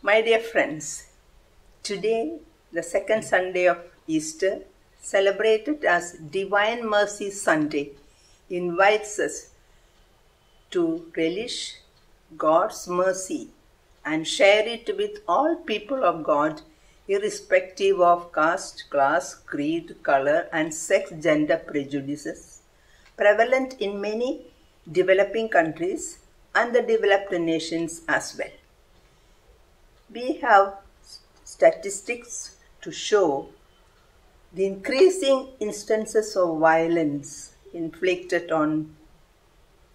My dear friends, today, the second Sunday of Easter, celebrated as Divine Mercy Sunday, invites us to relish God's mercy and share it with all people of God, irrespective of caste, class, creed, color, and sex gender prejudices, prevalent in many developing countries and the developed nations as well. We have statistics to show the increasing instances of violence inflicted on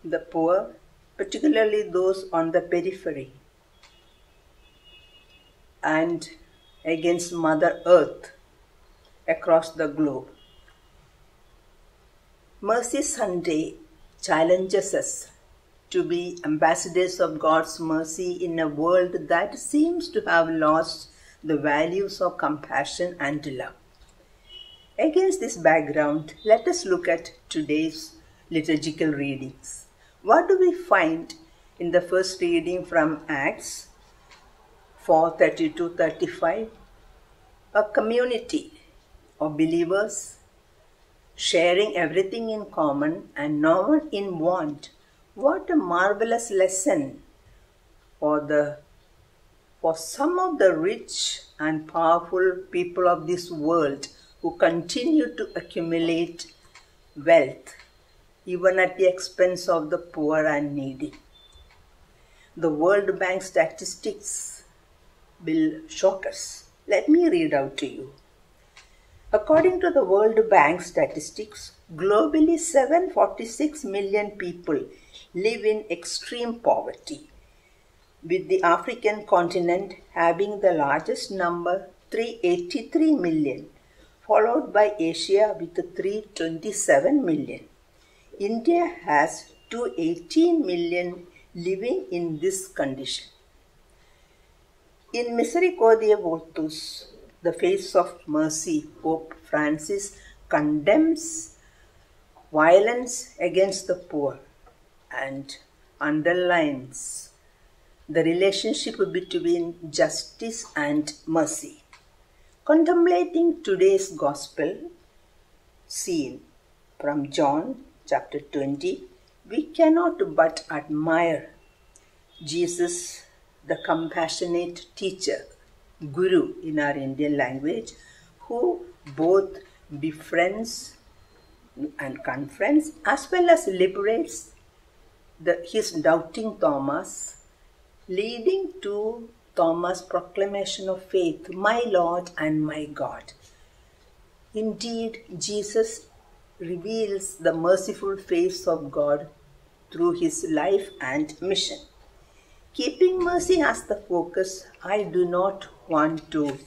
the poor, particularly those on the periphery, and against Mother Earth across the globe. Mercy Sunday challenges us to be ambassadors of God's mercy in a world that seems to have lost the values of compassion and love. Against this background, let us look at today's liturgical readings. What do we find in the first reading from Acts 4:30-35? A community of believers sharing everything in common and no one in want. What a marvelous lesson for some of the rich and powerful people of this world who continue to accumulate wealth, even at the expense of the poor and needy. The World Bank statistics will shock us. Let me read out to you. According to the World Bank statistics, globally 746 million people live in extreme poverty, with the African continent having the largest number, 383 million, followed by Asia with 327 million. India has 218 million living in this condition. In Misericordia Virtus, the face of mercy, Pope Francis condemns violence against the poor and underlines the relationship between justice and mercy. Contemplating today's gospel scene from John chapter 20, we cannot but admire Jesus, the compassionate teacher, Guru in our Indian language, who both befriends and confronts as well as liberates his doubting Thomas, leading to Thomas' proclamation of faith, my Lord and my God. Indeed, Jesus reveals the merciful face of God through his life and mission. Keeping mercy as the focus, I do not want to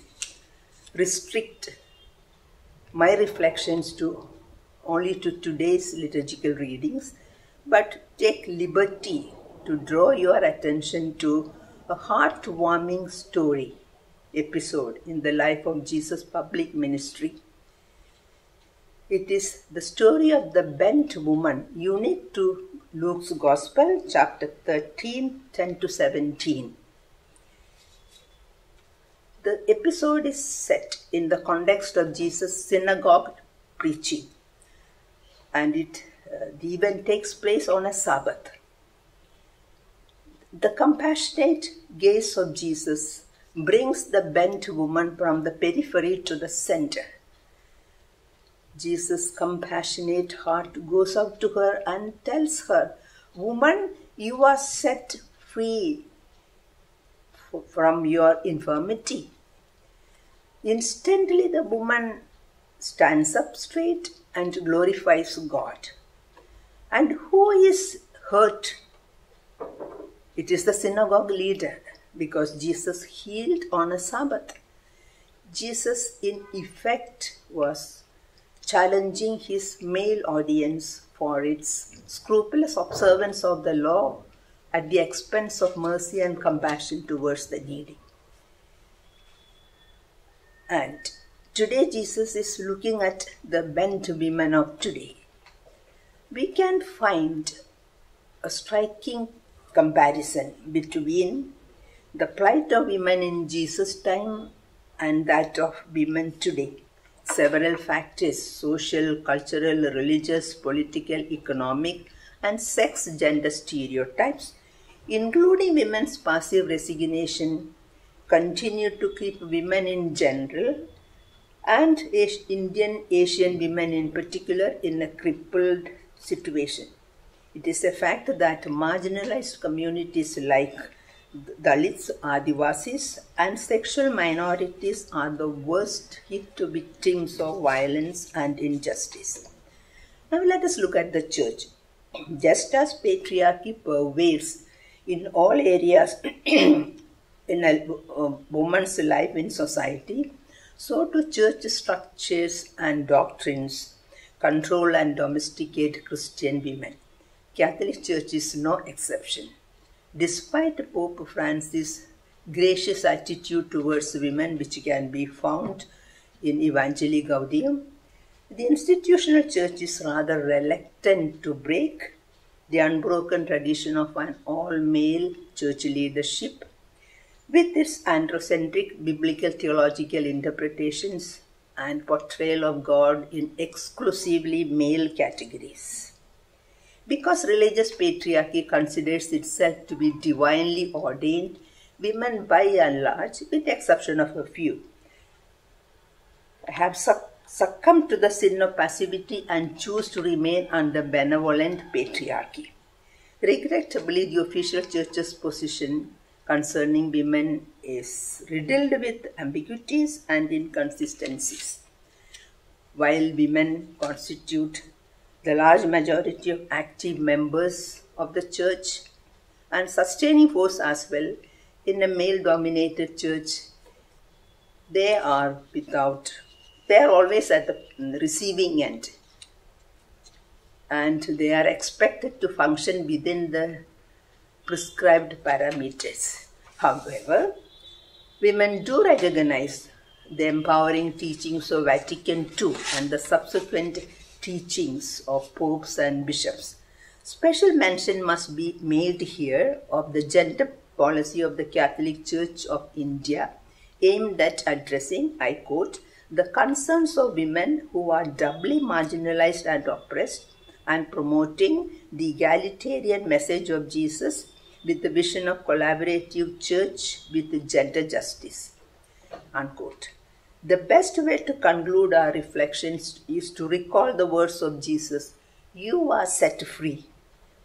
restrict my reflections only to today's liturgical readings, but take liberty to draw your attention to a heartwarming episode in the life of Jesus' public ministry. It is the story of the bent woman, unique to Luke's Gospel, chapter 13, 10-17. The episode is set in the context of Jesus' synagogue preaching, and the event takes place on a Sabbath. The compassionate gaze of Jesus brings the bent woman from the periphery to the center. Jesus' compassionate heart goes out to her and tells her, "Woman, you are set free from your infirmity." Instantly, the woman stands up straight and glorifies God. And who is hurt? It is the synagogue leader, because Jesus healed on a Sabbath. Jesus, in effect, was challenging his male audience for its scrupulous observance of the law at the expense of mercy and compassion towards the needy. And today Jesus is looking at the bent women of today. We can find a striking comparison between The plight of women in Jesus' time and that of women today. Several factors: social, cultural, religious, political, economic, and sex gender stereotypes, including women's passive resignation, continue to keep women in general and Indian Asian women in particular in a crippled situation. It is a fact that marginalized communities like Dalits, Adivasis, and sexual minorities are the worst hit victims of violence and injustice. Now let us look at the church. Just as patriarchy pervades in all areas in a woman's life in society, so do church structures and doctrines control and domesticate Christian women. Catholic Church is no exception. Despite Pope Francis' gracious attitude towards women, which can be found in Evangelii Gaudium, the institutional church is rather reluctant to break the unbroken tradition of an all-male church leadership with its androcentric biblical theological interpretations and portrayal of God in exclusively male categories. Because religious patriarchy considers itself to be divinely ordained, women by and large, with the exception of a few, have succumbed to the sin of passivity and choose to remain under benevolent patriarchy. Regrettably, the official church's position concerning women is riddled with ambiguities and inconsistencies. While women constitute the large majority of active members of the church and sustaining force as well in a male-dominated church, they are always at the receiving end, and they are expected to function within the prescribed parameters. However, women do recognize the empowering teachings of Vatican II and the subsequent teachings of popes and bishops. Special mention must be made here of the gender policy of the Catholic Church of India, aimed at addressing, I quote, the concerns of women who are doubly marginalized and oppressed, and promoting the egalitarian message of Jesus with the vision of collaborative church with gender justice, unquote. The best way to conclude our reflections is to recall the words of Jesus, "You are set free."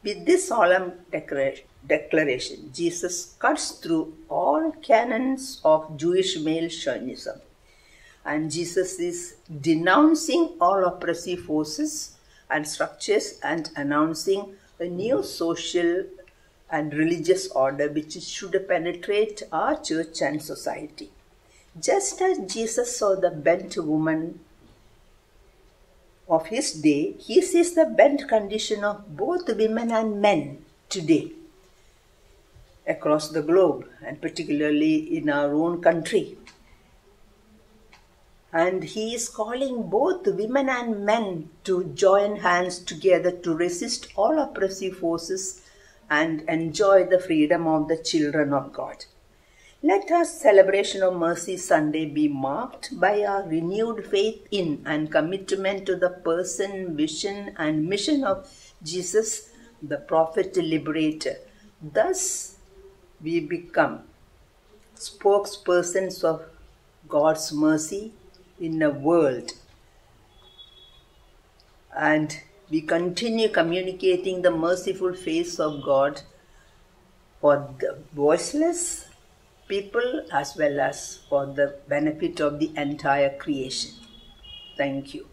With this solemn declaration, Jesus cuts through all canons of Jewish male chauvinism. And Jesus is denouncing all oppressive forces and structures and announcing a new social and religious order which should penetrate our church and society. Just as Jesus saw the bent woman of his day, he sees the bent condition of both women and men today across the globe, and particularly in our own country. And he is calling both women and men to join hands together to resist all oppressive forces and enjoy the freedom of the children of God. Let our celebration of Mercy Sunday be marked by our renewed faith in and commitment to the person, vision, and mission of Jesus, the prophet liberator. Thus, we become spokespersons of God's mercy in a world, and we continue communicating the merciful face of God for the voiceless people as well as for the benefit of the entire creation. Thank you.